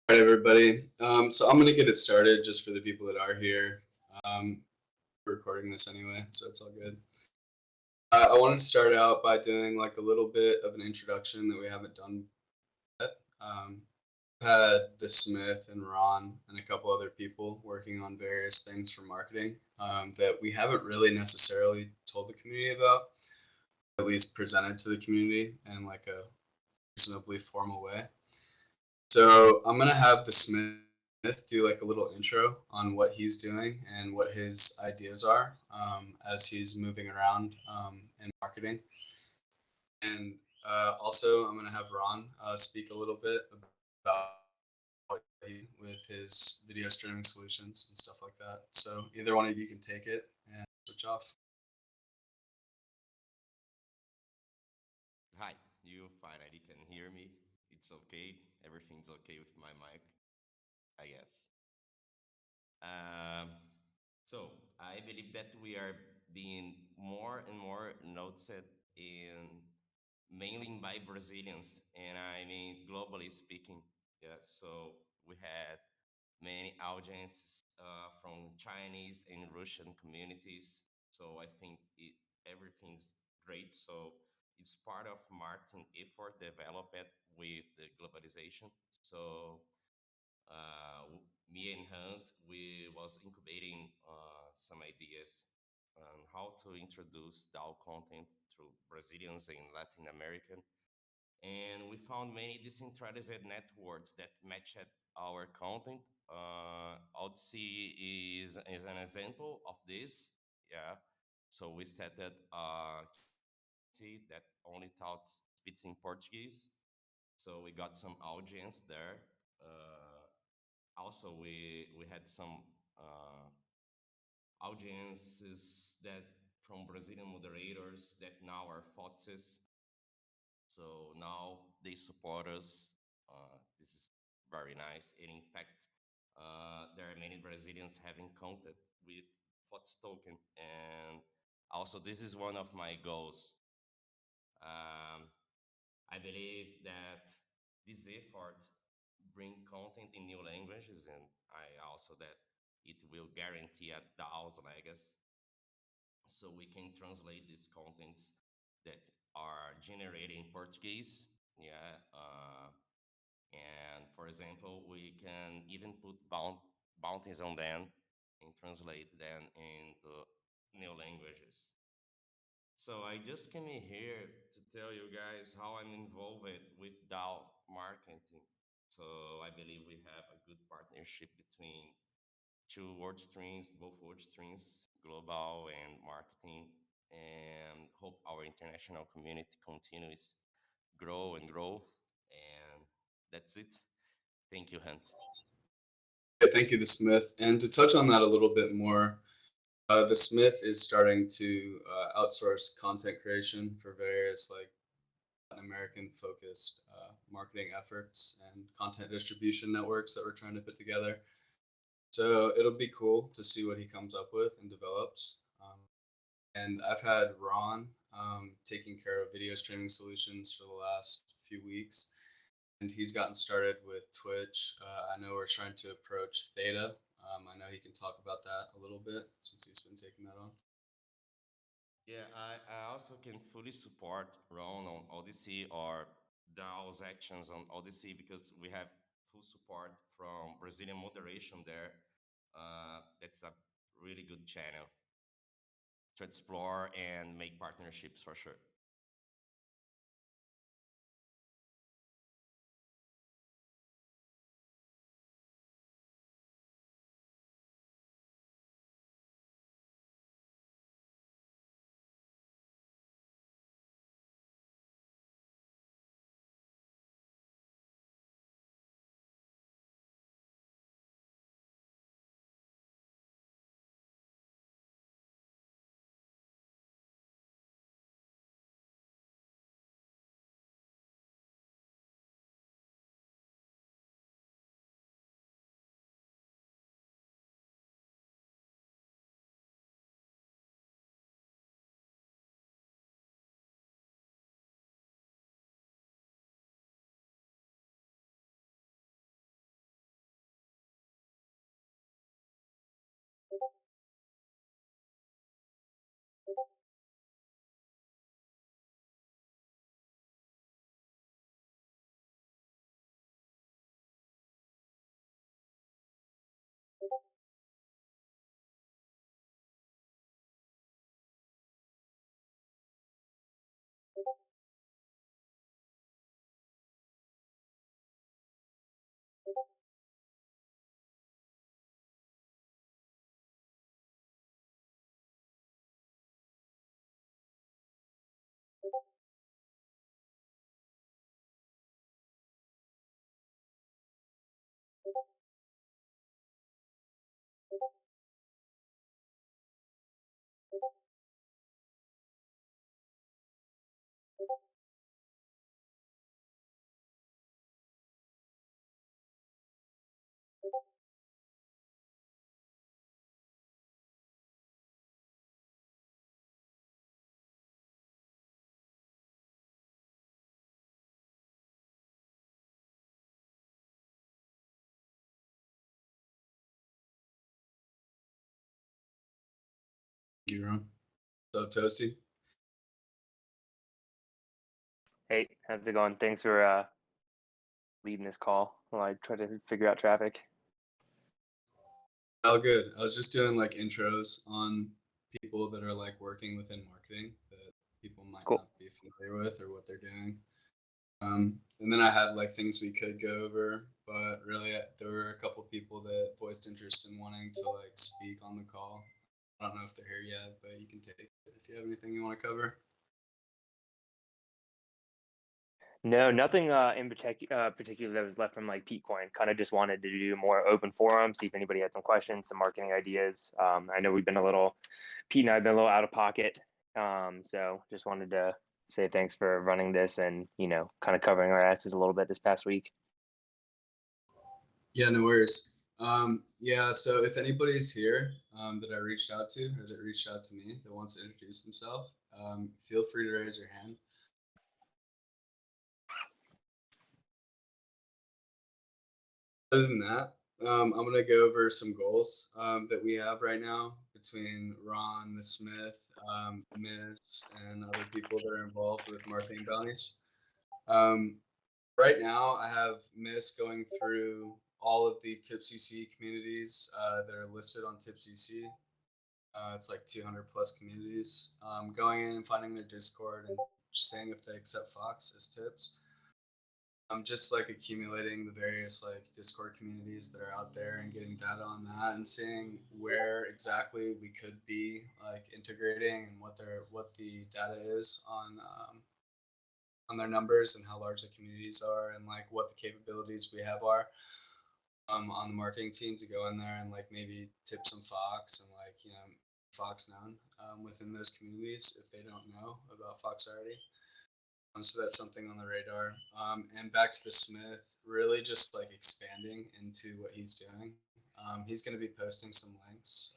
All right, everybody. So I'm going to get it started just for the people that are here. We're recording this anyway, so it's all good. I wanted to start out by doing like a little bit of an introduction that we haven't done yet. I've had the Smith and Ron and a couple other people working on various things for marketing that we haven't really necessarily told the community about, at least presented to the community in like a reasonably formal way. So I'm gonna have the Smith do like a little intro on what he's doing and what his ideas are as he's moving around in marketing. And also, I'm gonna have Ron speak a little bit about what he with his video streaming solutions and stuff like that. So either one of you can take it and switch off. Hi, you finally can hear me. It's okay. Everything's okay with my mic, I guess. Um, so I believe that we are being more and more noticed in mainly by Brazilians, and I mean globally speaking. Yeah, so we had many audiences from Chinese and Russian communities. So I think everything's great. So it's part of marketing effort developed with the globalization. So me and Hunt, we was incubating some ideas on how to introduce DAO content to Brazilians and Latin American. And we found many decentralized networks that matched our content. Odyssey is an example of this. Yeah. So we set that community that only taught speaks in Portuguese. So we got some audience there. Also, we had some audiences that from Brazilian moderators that now are FOTSs. So now they support us. This is very nice. And in fact, there are many Brazilians having contact with FOTS token. And also, this is one of my goals. Um, I believe that this effort bring content in new languages, and I also that it will guarantee a DAO's legacy, so we can translate these contents that are generated in Portuguese. Yeah, and for example, we can even put bounties on them and translate them into new languages. So I just came in here to tell you guys how I'm involved with DAO marketing. So I believe we have a good partnership between two work streams, both work streams, global and marketing, and hope our international community continues grow and grow. And that's it. Thank you, Hunt. Okay, thank you, the Smith. And to touch on that a little bit more, the Smith is starting to outsource content creation for various like Latin American focused marketing efforts and content distribution networks that we're trying to put together. So it'll be cool to see what he comes up with and develops. And I've had Ron taking care of video streaming solutions for the last few weeks, and he's gotten started with Twitch. I know we're trying to approach Theta. I know he can talk about that a little bit since he's been taking that on. Yeah, I also can fully support Ron on Odyssey or DAO's actions on Odyssey because we have full support from Brazilian moderation there. That's a really good channel to explore and make partnerships for sure. You, Ron. What's up, Toasty? Hey, how's it going? Thanks for leading this call while I try to figure out traffic. All good. I was just doing like intros on people that are like working within marketing that people might Cool. not be familiar with or what they're doing. And then I had like things we could go over, but really there were a couple people that voiced interest in wanting to like speak on the call. I don't know if they're here yet, but you can take it if you have anything you want to cover. No, nothing in particular that was left from like Pete Coin. Kind of just wanted to do more open forum, see if anybody had some questions, some marketing ideas. I know Pete and I have been a little out of pocket. So just wanted to say thanks for running this and, kind of covering our asses a little bit this past week. Yeah, no worries. Yeah, so if anybody's here that I reached out to or that reached out to me that wants to introduce themselves, feel free to raise your hand. Other than that, I'm going to go over some goals that we have right now between Ron, the Smith, Miss, and other people that are involved with marketing bounties. Um, right now, I have Miss going through all of the TipCC communities that are listed on TipCC. It's like 200 plus communities. Going in and finding their Discord and seeing if they accept Fox as tips. I'm just like accumulating the various like Discord communities that are out there and getting data on that and seeing where exactly we could be like integrating and what the data is on their numbers and how large the communities are and like what the capabilities we have are on the marketing team to go in there and like maybe tip some Fox and like Fox known within those communities if they don't know about Fox already. So that's something on the radar. And back to the Smith, really just like expanding into what he's doing. He's going to be posting some links,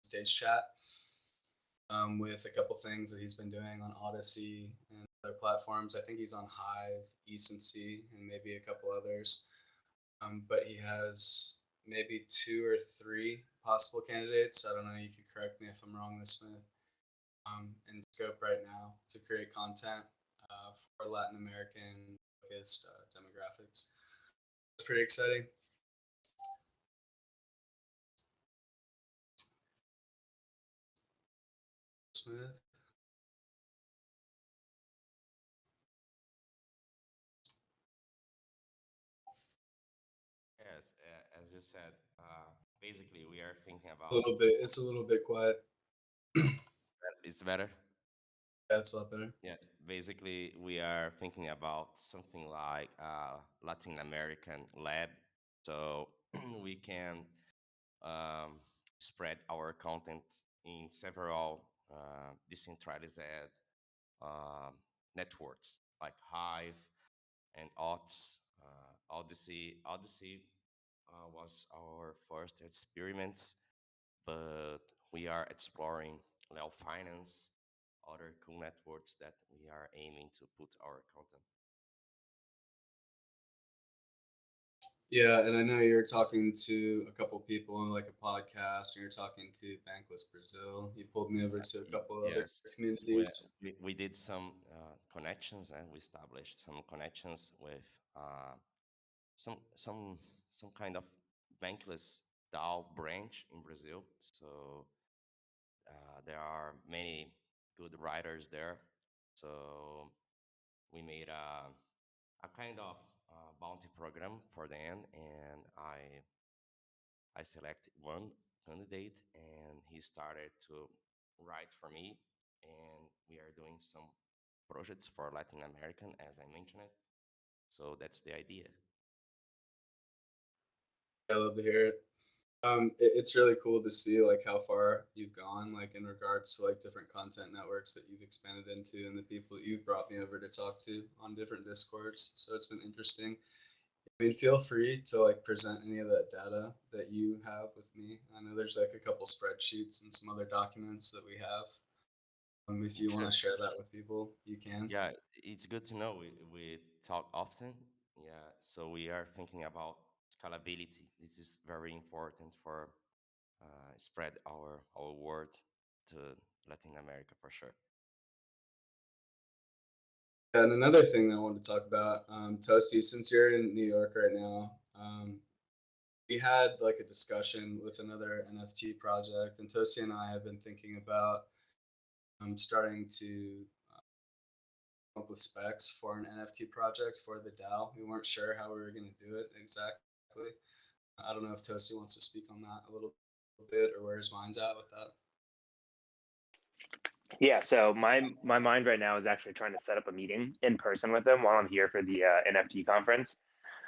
stage chat, with a couple things that he's been doing on Odyssey and other platforms. I think he's on Hive, Ecency, and maybe a couple others. But he has maybe 2 or 3 possible candidates. I don't know. You could correct me if I'm wrong, this Smith. In scope right now to create content for Latin American focused demographics. It's pretty exciting. Smith. Yes, as you said, basically we are thinking A about. little bit. It's a little bit quiet. It's better. That's a lot better. Yeah, basically we are thinking about something like Latin American lab, so we can um, spread our content in several decentralized um, networks like Hive and Ots, Odyssey was our first experiments, but we are exploring Leo Finance, other cool networks that we are aiming to put our content. Yeah, and I know you're talking to a couple people on like a podcast, and you're talking to Bankless Brazil. You pulled me over to a couple other Yes, communities. we did some connections and we established some connections with some some some kind of bankless DAO branch in Brazil. So there are many good writers there. So we made a kind of bounty program for them, and I selected one candidate, and he started to write for me, and we are doing some projects for Latin American, as I mentioned it. So that's the idea. I love to hear it. It's really cool to see like how far you've gone, like in regards to like different content networks that you've expanded into, and the people that you've brought me over to talk to on different discords. So it's been interesting. I mean, feel free to like present any of that data that you have with me. I know there's like a couple spreadsheets and some other documents that we have. If you want Sure. to share that with people, you can. Yeah, it's good to know. We talk often. Yeah, so we are thinking about scalability. This is very important for spread our word. to Latin America for sure. And another thing that I wanted to talk about, Toasty, since you're in New York right now, we had like a discussion with another NFT project, and Toasty and I have been thinking about starting to come up with specs for an NFT project for the DAO. We weren't sure how we were going to do it exactly. I don't know if Toasty wants to speak on that a little bit or where his mind's at with that. Yeah, so my mind right now is actually trying to set up a meeting in person with them while I'm here for the NFT conference,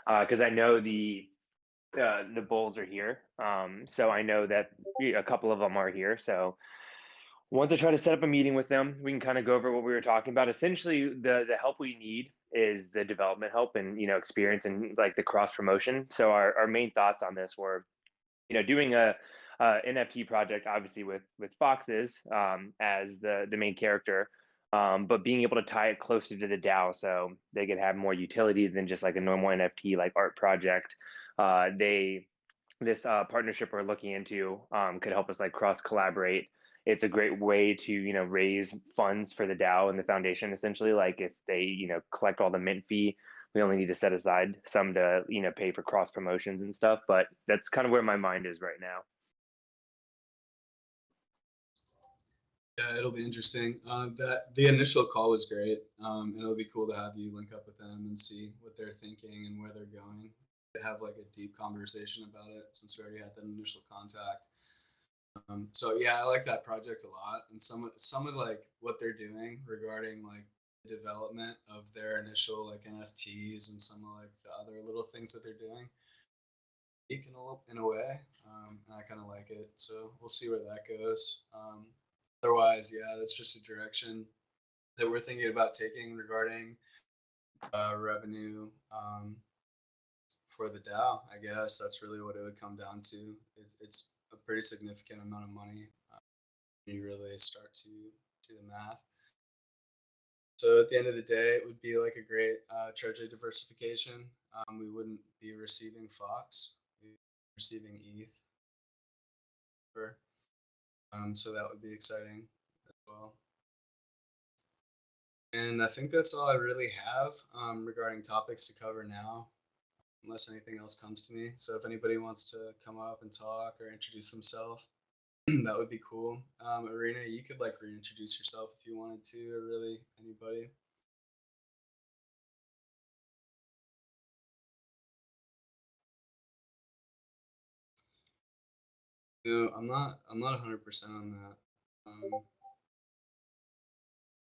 because I know the bulls are here. So I know that a couple of them are here. So once I try to set up a meeting with them, we can kind of go over what we were talking about. Essentially, the help we need is the development help and experience and like the cross promotion. So our main thoughts on this were, doing a NFT project, obviously with foxes as the main character, but being able to tie it closer to the DAO so they could have more utility than just like a normal NFT like art project. This partnership we're looking into could help us like cross collaborate. It's a great way to raise funds for the DAO and the foundation. Essentially, like if they collect all the mint fee, we only need to set aside some to pay for cross promotions and stuff. But that's kind of where my mind is right now. Yeah, it'll be interesting. That the initial call was great. It'll be cool to have you link up with them and see what they're thinking and where they're going. To have like a deep conversation about it since we already had that initial contact. So yeah, I like that project a lot, and some of like what they're doing regarding like the development of their initial like NFTs and some of like the other little things that they're doing. In a way, and I kind of like it. So we'll see where that goes. Otherwise, yeah, that's just a direction that we're thinking about taking regarding revenue for the DAO. I guess that's really what it would come down to. It's a pretty significant amount of money when you really start to do the math. So at the end of the day, it would be like a great treasury diversification. We wouldn't be receiving Fox, we'd be receiving ETH. So that would be exciting as well. And I think that's all I really have regarding topics to cover now, unless anything else comes to me. So if anybody wants to come up and talk or introduce themselves, that would be cool. Arena, you could like reintroduce yourself if you wanted to, or really anybody. No, I'm not 100% on that.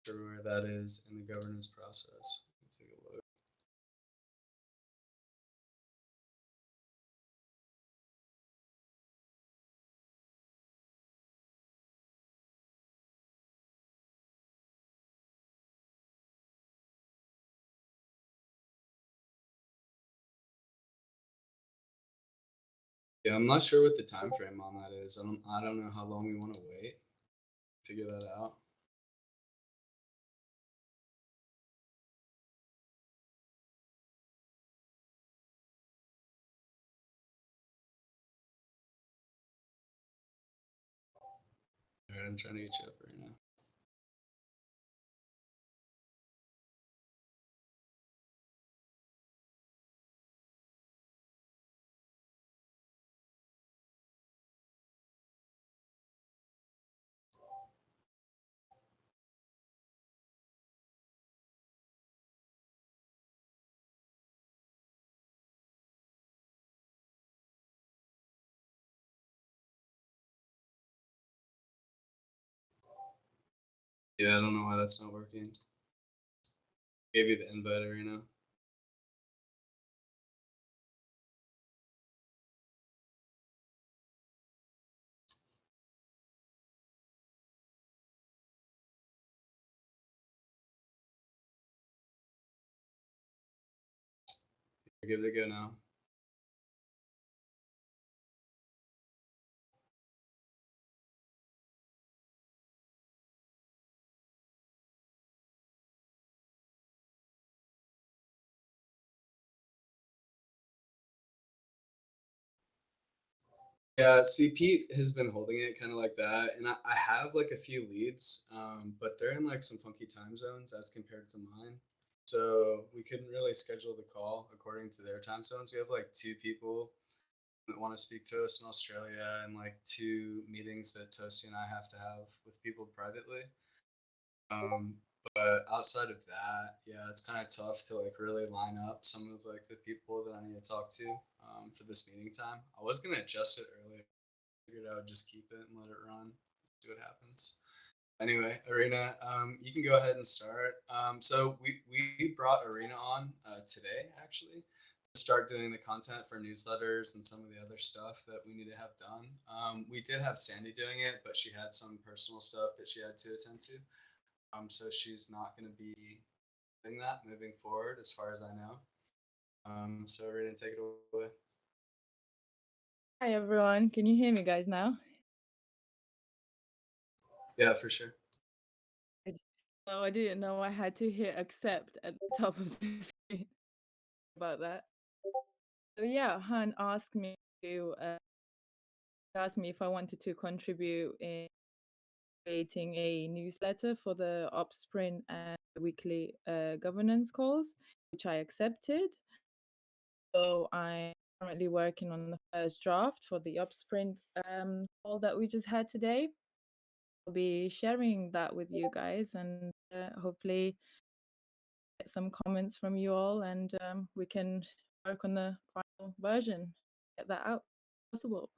Sure where that is in the governance process. Let's take a look. Yeah, I'm not sure what the time frame on that is. I don't know how long we want to wait. Figure that out. All right, I'm trying to get you up right now. Yeah, I don't know why that's not working. Gave you the invite, Arena. Give it a go now. Yeah, see, Pete has been holding it kind of like that, and I have like a few leads, but they're in like some funky time zones as compared to mine. So we couldn't really schedule the call according to their time zones. We have like two people that want to speak to us in Australia, and like two meetings that Toasty and I have to have with people privately. Um, but outside of that, yeah, it's kind of tough to like really line up some of like the people that I need to talk to for this meeting time. I was gonna adjust it earlier. Figured I would just keep it and let it run, see what happens. Anyway, Arena, you can go ahead and start. So we brought Arena on today actually to start doing the content for newsletters and some of the other stuff that we need to have done. We did have Sandy doing it, but she had some personal stuff that she had to attend to. So she's not going to be doing that moving forward, as far as I know. So we're going to take it away. Hi everyone, can you hear me guys now? Yeah, for sure. Oh, I didn't know I had to hit accept at the top of the screen about that. So yeah, Han asked me if I wanted to contribute in creating a newsletter for the Ops Sprint and weekly governance calls, which I accepted. So I'm currently working on the first draft for the Ops Sprint call that we just had today. I'll be sharing that with you guys, and hopefully get some comments from you all, and we can work on the final version, get that out if possible.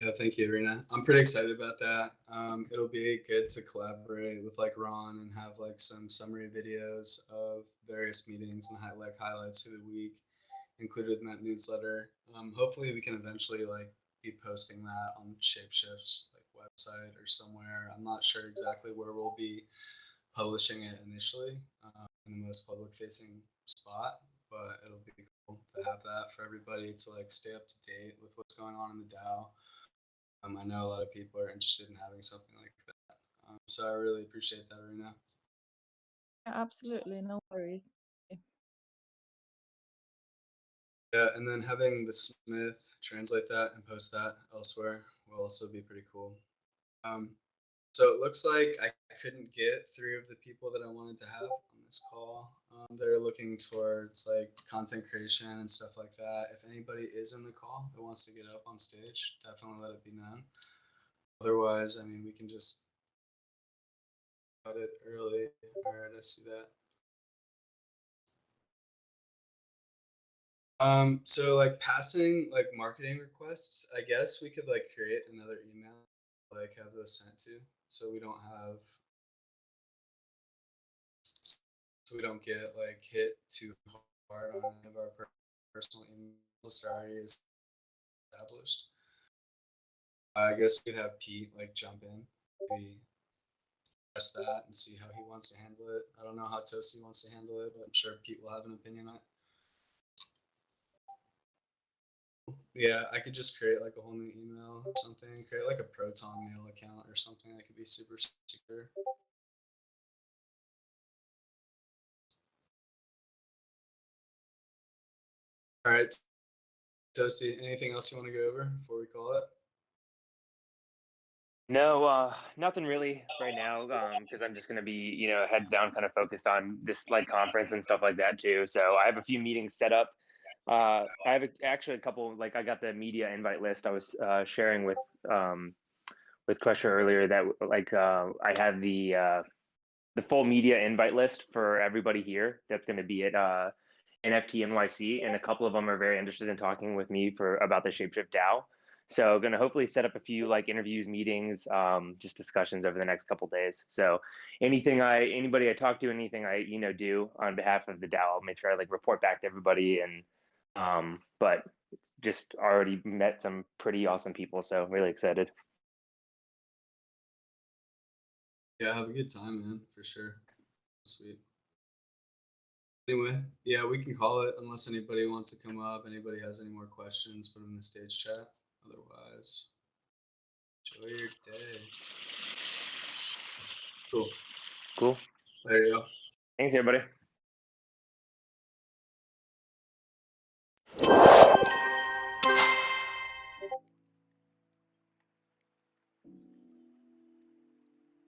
Yeah, thank you, Arena. I'm pretty excited about that. It'll be good to collaborate with like Ron and have like some summary videos of various meetings and highlights for the week included in that newsletter. Hopefully, we can eventually like be posting that on ShapeShift's like website or somewhere. I'm not sure exactly where we'll be publishing it initially in the most public-facing spot, but it'll be cool to have that for everybody to like stay up to date with what's going on in the DAO. I know a lot of people are interested in having something like that. So I really appreciate that, Arena. Yeah, absolutely, no worries. Yeah, and then having the Smith translate that and post that elsewhere will also be pretty cool. So it looks like I couldn't get 3 of the people that I wanted to have on this call. They're looking towards like content creation and stuff like that. If anybody is in the call that wants to get up on stage, definitely let it be known. Otherwise, I mean, we can just cut it early. All right, I see that. So like passing like marketing requests, I guess we could like create another email, like have those sent to, so we don't have, so we don't get like hit too hard on any of our personal emails that are already established. I guess we could have Pete like jump in, maybe press that and see how he wants to handle it. I don't know how Toasty wants to handle it, but I'm sure Pete will have an opinion on it. Yeah, I could just create like a whole new email or something, create like a Proton mail account or something that could be super secure. All right, Toasty, anything else you want to go over before we call it? No, nothing really right now, because I'm just gonna be, heads down, kind of focused on this like conference and stuff like that too. So I have a few meetings set up. I have actually a couple, like I got the media invite list. I was sharing with Crusher earlier that like I have the full media invite list for everybody here that's going to be at NFT NYC, and a couple of them are very interested in talking with me about the ShapeShift DAO. So going to hopefully set up a few like interviews, meetings, just discussions over the next couple days. So anybody I talk to, anything I do on behalf of the DAO, I'll make sure I like report back to everybody. And but it's just already met some pretty awesome people, so really excited. Yeah, have a good time, man, for sure. Sweet. Anyway, yeah, we can call it unless anybody wants to come up. Anybody has any more questions, put them in the stage chat. Otherwise, enjoy your day. Cool. Cool. There you go. Thanks, everybody.